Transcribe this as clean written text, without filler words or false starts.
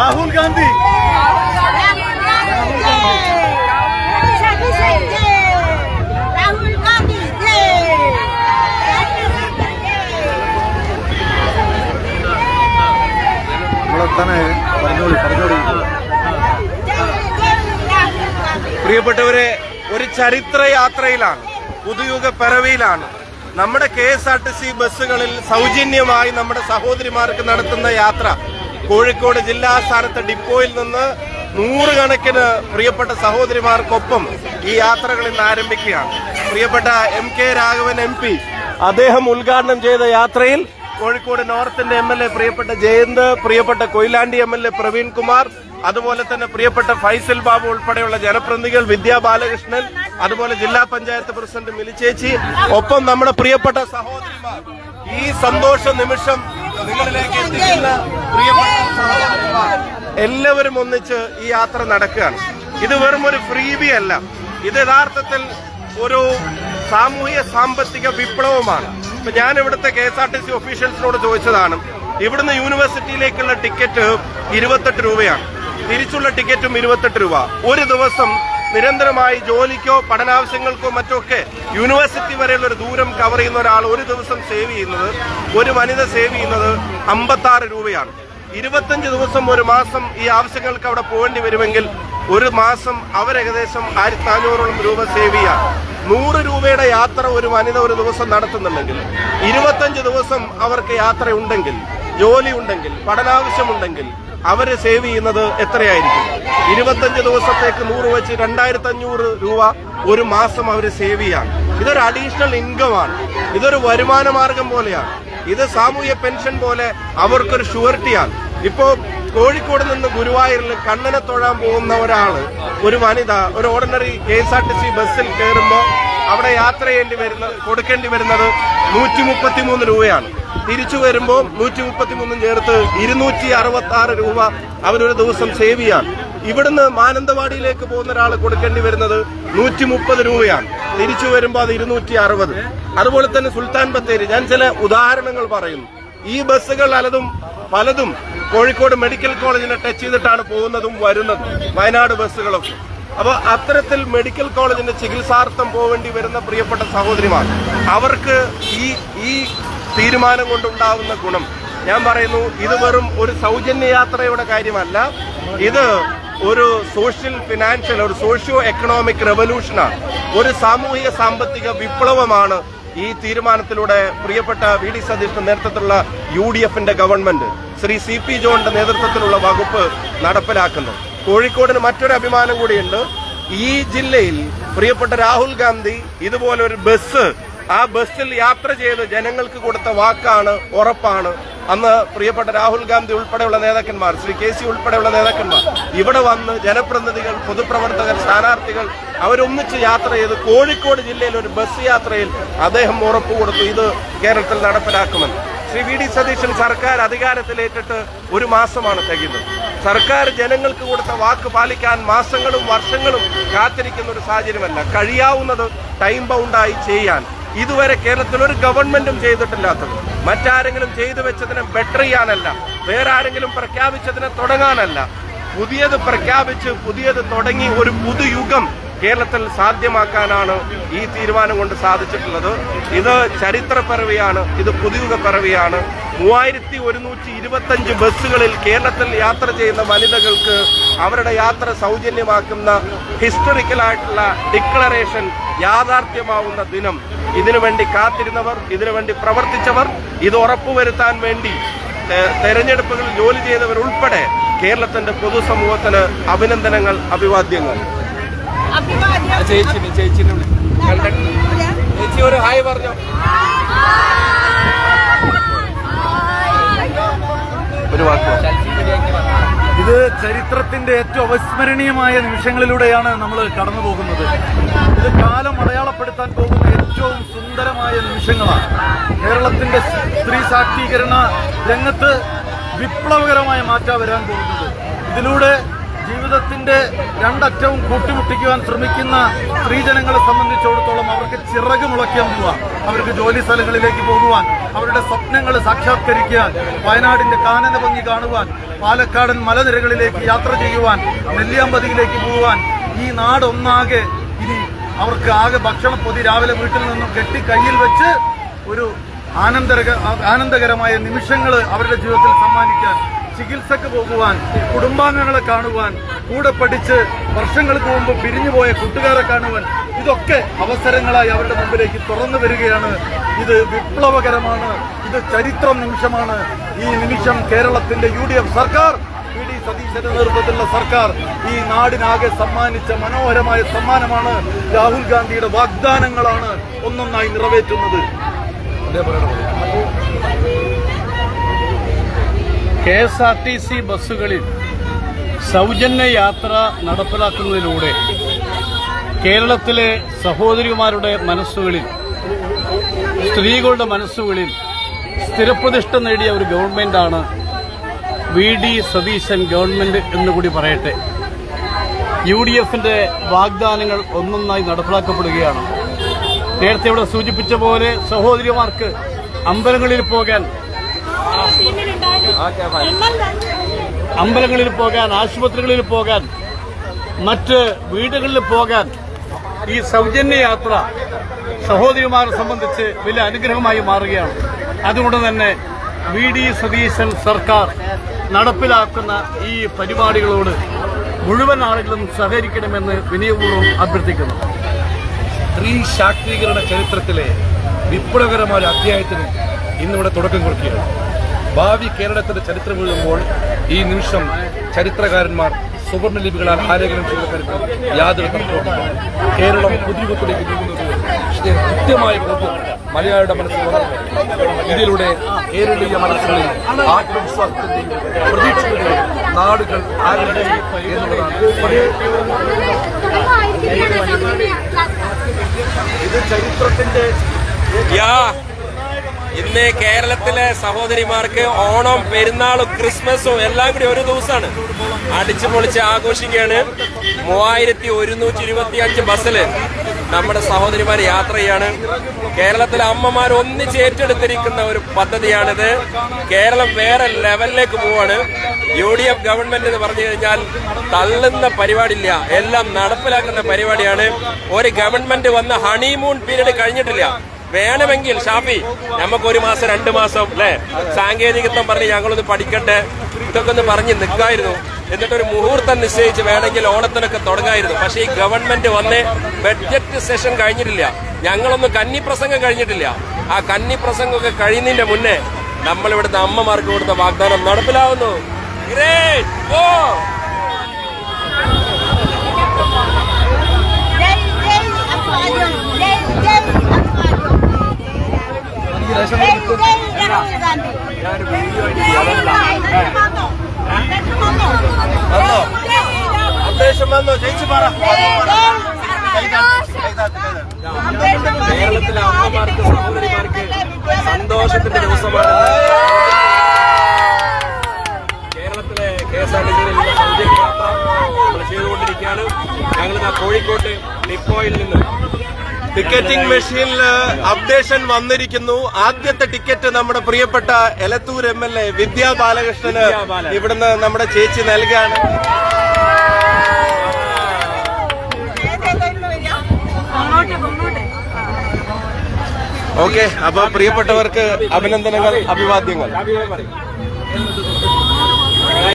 രാഹുൽ ഗാന്ധി പ്രിയപ്പെട്ടവരെ, ഒരു ചരിത്ര യാത്രയിലാണ്, പുതുയുഗ പിറവിയിലാണ്. നമ്മുടെ KSRTC ബസ്സുകളിൽ സൗജന്യമായി നമ്മുടെ സഹോദരിമാർക്ക് നടത്തുന്ന യാത്ര കോഴിക്കോട് ജില്ലാസ്ഥാനത്തെ ഡിപ്പോയിൽ നിന്ന് നൂറുകണക്കിന് പ്രിയപ്പെട്ട സഹോദരിമാർക്കൊപ്പം ഈ യാത്രകൾ ഇന്ന് ആരംഭിക്കുകയാണ്. പ്രിയപ്പെട്ട MK രാഘവൻ MP അദ്ദേഹം ഉദ്ഘാടനം ചെയ്ത യാത്രയിൽ കോഴിക്കോട് നോർത്തിന്റെ MLA പ്രിയപ്പെട്ട ജയന്ത്, പ്രിയപ്പെട്ട കൊയിലാണ്ടി MLA പ്രവീൺ കുമാർ, അതുപോലെ തന്നെ പ്രിയപ്പെട്ട ഫൈസൽ ബാബു ഉൾപ്പെടെയുള്ള ജനപ്രതിനിധികൾ, വിദ്യാ ബാലകൃഷ്ണൻ, അതുപോലെ ജില്ലാ പഞ്ചായത്ത് പ്രസിഡന്റ് മിലിച്ചേച്ചി, ഒപ്പം നമ്മുടെ പ്രിയപ്പെട്ട സഹോദരിമാർ, ഈ സന്തോഷ നിമിഷം നിങ്ങളിലേക്ക് എത്തിക്കുന്ന പ്രിയപ്പെട്ട സഹോദരിമാർ എല്ലാവരും ഒന്നിച്ച് ഈ യാത്ര നടക്കുകയാണ്. ഇത് വെറും ഒരു ഫ്രീബി അല്ല, ഇത് യഥാർത്ഥത്തിൽ ഒരു സാമൂഹ്യ സാമ്പത്തിക വിപ്ലവമാണ്. ഇപ്പൊ ഞാൻ ഇവിടുത്തെ KSRTC ഒഫീഷ്യൽസിനോട് ചോദിച്ചതാണ്, ഇവിടുന്ന് യൂണിവേഴ്സിറ്റിയിലേക്കുള്ള ടിക്കറ്റ് 28 രൂപയാണ്, തിരിച്ചുള്ള ടിക്കറ്റും 28 രൂപ. ഒരു ദിവസം നിരന്തരമായി ജോലിക്കോ പഠനാവശ്യങ്ങൾക്കോ മറ്റൊക്കെ യൂണിവേഴ്സിറ്റി വരെയുള്ള ഒരു ദൂരം കവർ ചെയ്യുന്ന ഒരാൾ ഒരു ദിവസം സേവ് ചെയ്യുന്നത്, ഒരു വനിത സേവ് ചെയ്യുന്നത് 56 രൂപയാണ്. 25 ദിവസം ഒരു മാസം ഈ ആവശ്യങ്ങൾക്ക് അവിടെ പോകേണ്ടി വരുമെങ്കിൽ ഒരു മാസം അവരേകദേശം 1400 രൂപ സേവ് ചെയ്യാം. 100 രൂപയുടെ യാത്ര ഒരു വനിത ഒരു ദിവസം നടത്തുന്നുണ്ടെങ്കിൽ 25 ദിവസം അവർക്ക് യാത്രയുണ്ടെങ്കിൽ, ജോലി ഉണ്ടെങ്കിൽ, പഠനാവശ്യമുണ്ടെങ്കിൽ അവര് സേവ് ചെയ്യുന്നത് എത്രയായിരിക്കും? 25 ദിവസത്തേക്ക് 100 വെച്ച് 2500 രൂപ ഒരു മാസം അവർ സേവ് ചെയ്യാൻ. ഇതൊരു അഡീഷണൽ ഇൻകമാണ്, ഇതൊരു വരുമാന മാർഗം പോലെയാണ്, ഇത് സാമൂഹ്യ പെൻഷൻ പോലെ അവർക്കൊരു ഷുവർട്ടിയാണ്. ഇപ്പോ കോഴിക്കോട് നിന്ന് ഗുരുവായൂരിൽ കണ്ണനെ തൊഴാൻ പോകുന്ന ഒരാള്, ഒരു വനിത ഒരു ഓർഡിനറി KSRTC ബസ്സിൽ കയറുമ്പോൾ അവിടെ യാത്ര കൊടുക്കേണ്ടി വരുന്നത് 133 രൂപയാണ്. തിരിച്ചു വരുമ്പോൾ 133 ചേർത്ത് 266 രൂപ അവരൊരു ദിവസം സേവ് ചെയ്യാൻ. ഇവിടുന്ന് മാനന്തവാടിയിലേക്ക് പോകുന്ന ഒരാൾ കൊടുക്കേണ്ടി വരുന്നത് 130 രൂപയാണ്. തിരിച്ചു വരുമ്പോൾ അത് 260. അതുപോലെ തന്നെ സുൽത്താൻ ബത്തേരി, ഞാൻ ചില ഉദാഹരണങ്ങൾ പറയുന്നു. ഈ ബസ്സുകൾ പലതും കോഴിക്കോട് മെഡിക്കൽ കോളേജിനെ ടച്ച് ചെയ്തിട്ടാണ് പോകുന്നതും വരുന്നതും, വയനാട് ബസ്സുകളൊക്കെ. അപ്പൊ അത്തരത്തിൽ മെഡിക്കൽ കോളേജിന്റെ ചികിത്സാർത്ഥം പോവേണ്ടി വരുന്ന പ്രിയപ്പെട്ട സഹോദരിമാർ, അവർക്ക് ഈ തീരുമാനം കൊണ്ടുണ്ടാവുന്ന ഗുണം ഞാൻ പറയുന്നു, ഇത് വെറും ഒരു സൗജന്യ യാത്രയുടെ കാര്യമല്ല, ഇത് ഒരു സോഷ്യൽ ഫിനാൻഷ്യൽ, ഒരു സോഷ്യോ എക്കണോമിക് റെവല്യൂഷനാണ്, ഒരു സാമൂഹിക സാമ്പത്തിക വിപ്ലവമാണ് ഈ തീരുമാനത്തിലൂടെ പ്രിയപ്പെട്ട VD സതീഷിന്റെ നേതൃത്വത്തിലുള്ള UDFന്റെ ഗവൺമെന്റ്, ശ്രീ CP ജോണിന്റെ നേതൃത്വത്തിലുള്ള വകുപ്പ് നടപ്പിലാക്കുന്നത്. കോഴിക്കോടിന് മറ്റൊരു അഭിമാനം കൂടിയുണ്ട്. ഈ ജില്ലയിൽ പ്രിയപ്പെട്ട രാഹുൽ ഗാന്ധി ഇതുപോലെ ഒരു ബസ്, ആ ബസ്സിൽ യാത്ര ചെയ്ത് ജനങ്ങൾക്ക് കൊടുത്ത വാക്കാണ്, ഉറപ്പാണ്. അന്ന് പ്രിയപ്പെട്ട രാഹുൽ ഗാന്ധി ഉൾപ്പെടെയുള്ള നേതാക്കന്മാർ, ശ്രീ KC ഉൾപ്പെടെയുള്ള നേതാക്കന്മാർ ഇവിടെ വന്ന് ജനപ്രതിനിധികൾ, പൊതുപ്രവർത്തകർ, സ്ഥാനാർത്ഥികൾ അവരൊന്നിച്ച് യാത്ര ചെയ്ത് കോഴിക്കോട് ജില്ലയിൽ ഒരു ബസ് യാത്രയിൽ അദ്ദേഹം ഉറപ്പ് കൊടുത്തു, ഇത് കേരളത്തിൽ നടപ്പിലാക്കുമെന്ന്. ശ്രീ VD സതീശൻ സർക്കാർ അധികാരത്തിലേറ്റിട്ട് ഒരു മാസമാണ് തികയുന്നത്. സർക്കാർ ജനങ്ങൾക്ക് കൊടുത്ത വാക്ക് പാലിക്കാൻ മാസങ്ങളും വർഷങ്ങളും കാത്തിരിക്കുന്ന ഒരു സാഹചര്യമല്ല, കഴിയാവുന്നത് ടൈം ബൗണ്ടായി ചെയ്യാൻ ഇതുവരെ കേരളത്തിൽ ഒരു ഗവൺമെന്റും ചെയ്തിട്ടില്ലാത്തത്. മറ്റാരെങ്കിലും ചെയ്തു വെച്ചതിനെ ബെറ്റർ ചെയ്യാനല്ല, വേറെ ആരെങ്കിലും പ്രഖ്യാപിച്ചതിനെ തുടങ്ങാനല്ല, പുതിയത് പ്രഖ്യാപിച്ച് പുതിയത് തുടങ്ങി ഒരു പുതുയുഗം കേരളത്തിൽ സാധ്യമാക്കാനാണ് ഈ തീരുമാനം കൊണ്ട് സാധിച്ചിട്ടുള്ളത്. ഇത് ചരിത്ര പിറവിയാണ്, ഇത് പുതുയുഗ പിറവിയാണ്. 3125 ബസ്സുകളിൽ കേരളത്തിൽ യാത്ര ചെയ്യുന്ന വനിതകൾക്ക് അവരുടെ യാത്ര സൗജന്യമാക്കുന്ന ഹിസ്റ്റോറിക്കലായിട്ടുള്ള ഡിക്ലറേഷൻ യാഥാർത്ഥ്യമാവുന്ന ദിനം. ഇതിനുവേണ്ടി കാത്തിരുന്നവർ, ഇതിനുവേണ്ടി പ്രവർത്തിച്ചവർ, ഇത് ഉറപ്പുവരുത്താൻ വേണ്ടി തെരഞ്ഞെടുപ്പുകളിൽ ജോലി ചെയ്തവരുൾപ്പെടെ കേരളത്തിന്റെ പൊതുസമൂഹത്തിന് അഭിനന്ദനങ്ങൾ, അഭിവാദ്യങ്ങൾ. ചേച്ചി ഒരു ഹായ് പറഞ്ഞോ. ഒരു വാക്ക്. ഇത് ചരിത്രത്തിന്റെ ഏറ്റവും അവിസ്മരണീയമായ നിമിഷങ്ങളിലൂടെയാണ് നമ്മൾ കടന്നു പോകുന്നത്. ഇത് കാലം അടയാളപ്പെടുത്താൻ പോകുന്ന ഏറ്റവും സുന്ദരമായ നിമിഷങ്ങളാണ്. കേരളത്തിന്റെ സ്ത്രീ ശാക്തീകരണ രംഗത്ത് വിപ്ലവകരമായ മാറ്റം വരാൻ പോകുന്നത്. ഇതിലൂടെ ജീവിതത്തിന്റെ രണ്ടറ്റവും കൂട്ടിമുട്ടിക്കുവാൻ ശ്രമിക്കുന്ന സ്ത്രീജനങ്ങളെ സംബന്ധിച്ചിടത്തോളം അവർക്ക് ചിറക് മുളയ്ക്കാൻ പോവാൻ, അവർക്ക് ജോലി സ്ഥലങ്ങളിലേക്ക് പോകുവാൻ, അവരുടെ സ്വപ്നങ്ങൾ സാക്ഷാത്കരിക്കാൻ, വയനാടിന്റെ കാനന ഭംഗി കാണുവാൻ, പാലക്കാടൻ മലനിരകളിലേക്ക് യാത്ര ചെയ്യുവാൻ, നെല്ലിയാമ്പതിയിലേക്ക് പോകുവാൻ, ഈ നാടൊന്നാകെ ഇനി അവർക്ക് ആകെ ഭക്ഷണപ്പൊതി രാവിലെ വീട്ടിൽ നിന്നും കെട്ടി കയ്യിൽ വെച്ച് ഒരു ആനന്ദകരമായ നിമിഷങ്ങൾ അവരുടെ ജീവിതത്തിൽ സമ്മാനിക്കാൻ, ചികിത്സക്ക് പോകുവാൻ, കുടുംബാംഗങ്ങളെ കാണുവാൻ, കൂടെ പഠിച്ച് വർഷങ്ങൾക്ക് മുമ്പ് പിരിഞ്ഞുപോയ കൂട്ടുകാരെ കാണുവാൻ, ഇതൊക്കെ അവസരങ്ങളായി അവരുടെ മുമ്പിലേക്ക് തുറന്നു വരികയാണ്. ഇത് വിപ്ലവകരമാണ്, ഇത് ചരിത്ര നിമിഷമാണ്. ഈ നിമിഷം കേരളത്തിന്റെ UDF സർക്കാർ, PD സതീശന്റെ നേതൃത്വത്തിലുള്ള സർക്കാർ ഈ നാടിനാകെ സമ്മാനിച്ച മനോഹരമായ സമ്മാനമാണ്. രാഹുൽ ഗാന്ധിയുടെ വാഗ്ദാനങ്ങളാണ് ഒന്നൊന്നായി നിറവേറ്റുന്നത്. KSRTC ബസ്സുകളിൽ സൗജന്യ യാത്ര നടപ്പിലാക്കുന്നതിലൂടെ കേരളത്തിലെ സഹോദരിമാരുടെ മനസ്സുകളിൽ, സ്ത്രീകളുടെ മനസ്സുകളിൽ സ്ഥിരപ്രതിഷ്ഠ നേടിയ ഒരു ഗവൺമെന്റാണ് VD സതീശൻ ഗവൺമെന്റ് എന്നുകൂടി പറയട്ടെ. UDFന്റെ വാഗ്ദാനങ്ങൾ ഒന്നൊന്നായി നടപ്പിലാക്കപ്പെടുകയാണ്. നേരത്തെ ഇവിടെ സൂചിപ്പിച്ച പോലെ സഹോദരിമാർക്ക് അമ്പലങ്ങളിൽ പോകാൻ, ആശുപത്രികളിൽ പോകാൻ, മറ്റ് വീടുകളിൽ പോകാൻ ഈ സൗജന്യ യാത്ര സഹോദരിമാരെ സംബന്ധിച്ച് വലിയ അനുഗ്രഹമായി മാറുകയാണ്. അതുകൊണ്ട് തന്നെ VD സതീശൻ സർക്കാർ നടപ്പിലാക്കുന്ന ഈ പരിപാടികളോട് മുഴുവൻ ആളുകളും സഹകരിക്കണമെന്ന് വിനയപൂർവ്വം അഭ്യർത്ഥിക്കുന്നു. സ്ത്രീ ശാക്തീകരണ ചരിത്രത്തിലെ വിപ്ലവകരമായ അധ്യായത്തിന് ഇന്നിവിടെ തുടക്കം കുറിക്കുകയാണ്. ഭാവി കേരളത്തിന്റെ ചരിത്രം എഴുതുമ്പോൾ ഈ നിമിഷം ചരിത്രകാരന്മാർ സുവർണലിപികളാൽ ആലേഖനം ചെയ്ത കാര്യത്തിൽ യാതൊരു തർക്കവുമില്ല. കേരളം പുതുയുഗത്തിലേക്ക് നീങ്ങുന്നത് കൃത്യമായ ബോധ്യം മലയാളിയുടെ മനസ്സിൽ വളർന്നു. ഇതിലൂടെ കേരളീയ മനസ്സുകളിൽ ആത്മവിശ്വാസത്തിന്റെയും പ്രതീക്ഷകളുടെയും നാടുകൾ ആരംഭിക്കും എന്നുള്ളതാണ്. ഇത് ചരിത്രത്തിന്റെ ഇന്ന് കേരളത്തിലെ സഹോദരിമാർക്ക് ഓണം, പെരുന്നാളും ക്രിസ്മസും എല്ലാം കൂടി ഒരു ദിവസമാണ്. അടിച്ചു പൊളിച്ച് ആഘോഷിക്കുകയാണ്. 3125 ബസ്സിൽ നമ്മുടെ സഹോദരിമാർ യാത്ര ചെയ്യാണ്. കേരളത്തിലെ അമ്മമാർ ഒന്നിച്ച് ഏറ്റെടുത്തിരിക്കുന്ന ഒരു പദ്ധതിയാണിത്. കേരളം വേറെ ലെവലിലേക്ക് പോവാണ്. UDF ഗവൺമെന്റ് എന്ന് പറഞ്ഞു കഴിഞ്ഞാൽ തള്ളുന്ന പരിപാടിയില്ല, എല്ലാം നടപ്പിലാക്കുന്ന പരിപാടിയാണ്. ഒരു ഗവൺമെന്റ് വന്ന് ഹണിമൂൺ പീരീഡ് കഴിഞ്ഞിട്ടില്ല. വേണമെങ്കിൽ ഷാഫി നമുക്ക് 1 മാസം 2 മാസം അല്ലെ സാങ്കേതികത്വം പറഞ്ഞ് ഞങ്ങളൊന്ന് പഠിക്കട്ടെ, ഇതൊക്കെ ഒന്ന് പറഞ്ഞ് നിൽക്കായിരുന്നു. എന്നിട്ടൊരു മുഹൂർത്തം നിശ്ചയിച്ച് വേണമെങ്കിൽ ഓണത്തിനൊക്കെ തുടങ്ങായിരുന്നു. പക്ഷേ ഈ ഗവൺമെന്റ് വന്ന് ബഡ്ജറ്റ് സെഷൻ കഴിഞ്ഞിട്ടില്ല, ഞങ്ങളൊന്നും കന്നിപ്രസംഗം കഴിഞ്ഞിട്ടില്ല. ആ കന്നിപ്രസംഗമൊക്കെ കഴിയുന്നതിന്റെ മുന്നേ നമ്മൾ ഇവിടുത്തെ അമ്മമാർക്ക് കൊടുത്ത വാഗ്ദാനം നടപ്പിലാവുന്നു. അപ്ഡേഷൻ വന്നോ ചേച്ചി പറ. കേരളത്തിലെ അമ്മമാർക്ക് സഹോദരിമാർക്ക് സന്തോഷത്തിന്റെ ദിവസമാണ്. കേരളത്തിലെ KSRTCയിലുള്ള സൗജന്യ യാത്ര നമ്മൾ ചെയ്തുകൊണ്ടിരിക്കുകയാണ്. ഞങ്ങളിതാ കോഴിക്കോട്ട് ഡിപ്പോയിൽ നിന്ന് ടിക്കറ്റിംഗ് മെഷീനിൽ അപ്ഡേഷൻ വന്നിരിക്കുന്നു. ആദ്യത്തെ ടിക്കറ്റ് നമ്മുടെ പ്രിയപ്പെട്ട എലത്തൂർ MLA വിദ്യാ ബാലകൃഷ്ണന് ഇവിടുന്ന് നമ്മുടെ ചേച്ചി നൽകുകയാണ്. ഓക്കെ, അപ്പൊ പ്രിയപ്പെട്ടവർക്ക് അഭിനന്ദനങ്ങൾ, അഭിവാദ്യങ്ങൾ.